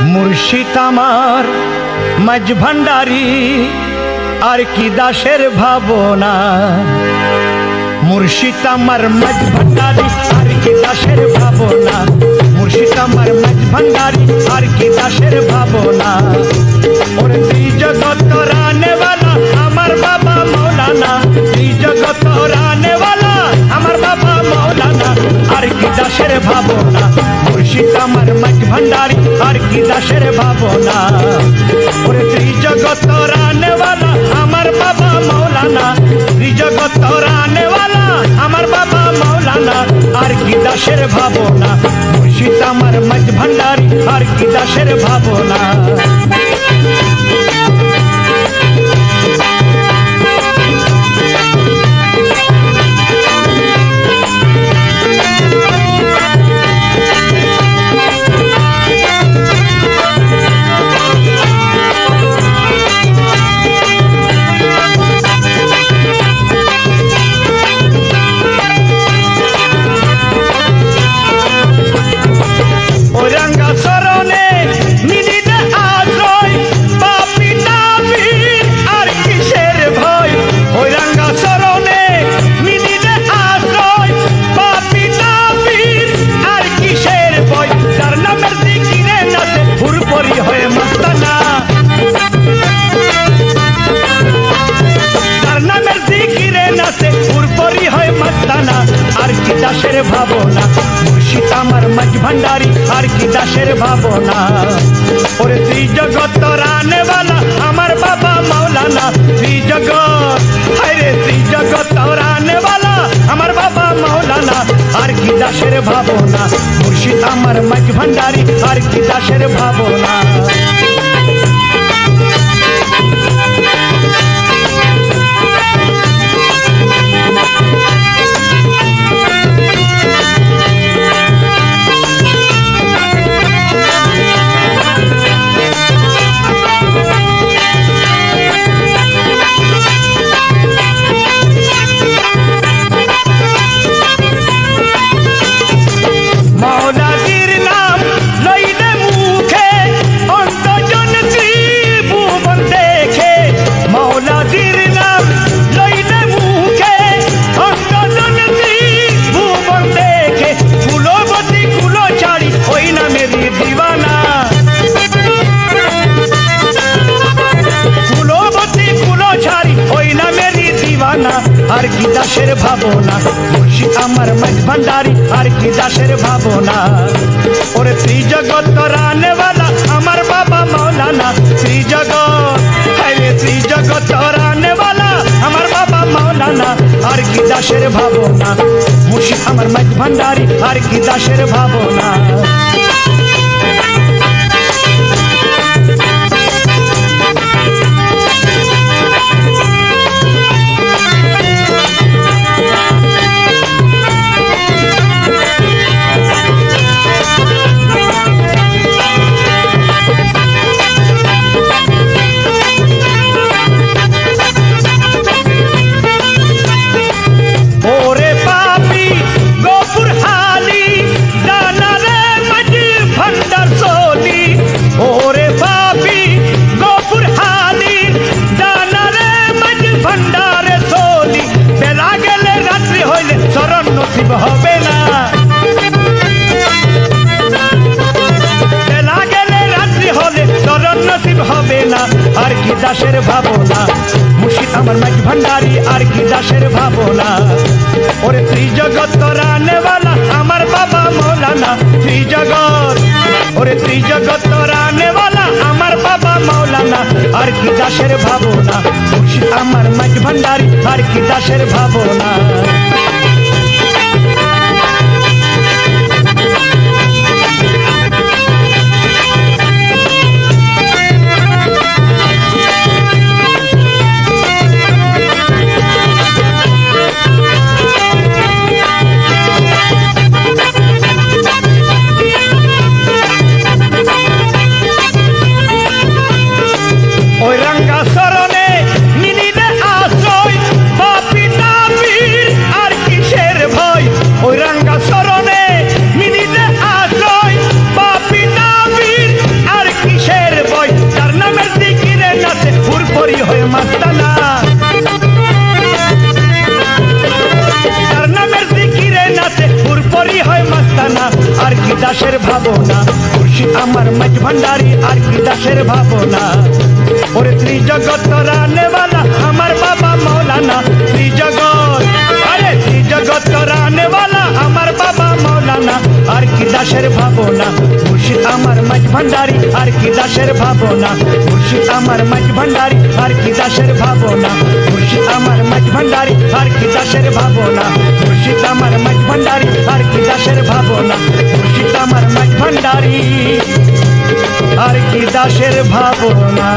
मुर्शिद आमार मज भांडारी और की दासेर भावना मुर्शिद आमार मज भांडारी और की दासेर भावना मुर्शिद आमार मज भांडारी और की दासेर भावना और जगत राने वाला हमार बाबा मौलाना जगत राने वाला हमार बाबा मौलाना और की दासेर भावना मुर्शिद आमार मज भांडारी और की दासेर भावना और जगत राने वाला हमार बाबा मौलाना जगत राने वाला हमार बाबा मौलाना और की दासेर भावना मुर्शिद आमार मज भांडारी और की दासेर भावना दासेर भावना मुर्शिद आमार मज भांडारी और की दासेर भावना और जगत राने वाला हमार बाबा मौलाना जगत हरे जगत राने वाला हमार बाबा मौलाना और की दासेर भावना मुर्शिद आमार मज भांडारी और की दासेर भावना और की दासेर भावना मुर्शिद आमार मज भांडारी और की दासेर भावना और जगत राने वाला हमार बाबा मौलाना जगत हरे जगत राने वाला हमार बाबा मौलाना और की दासेर भावना मुर्शिद आमार मज भांडारी और की दासेर भावना नसीब होबे ना बेला गेले रात्रि होले शरण नसीब होबे ना और की दासेर भावना मुर्शिद आमार मज भांडारी और की दासेर भावना और जगत राने वाला हमार बाबा मौलाना जगत और जगत राने वाला हमार बाबा मौलाना और की दासेर भावना मुर्शिद आमार मज भांडारी और की दासेर भावना रंगा सरने मिनी दे आश्रय बापी दाबीर হয় মস্তানা আর কি দাসের ভাবনা মুর্শিদ আমার মাঝ ভান্ডারি আর কি দাসের ভাবনা ওরে ত্রিজগৎ রানেওয়ালা আমার বাবা মৌলানা ত্রিজগৎ আরে ত্রিজগৎ রানেওয়ালা আমার বাবা মৌলানা আর কি দাসের ভাবনা মুর্শিদ আমার মাঝ ভান্ডারি আর কি দাসের ভাবনা মুর্শিদ আমার মাঝ ভান্ডারি আর কি দাসের ভাবনা মুর্শিদ আমার মাঝ ভান্ডারি আর কি দাসের ভাবনা মুর্শিদ আমার মাঝ ভান্ডারি আর কি দাসের ভাবনা মুর্শিদ আমার মাঝ ভান্ডারি আর কি দাসের ভাবনা।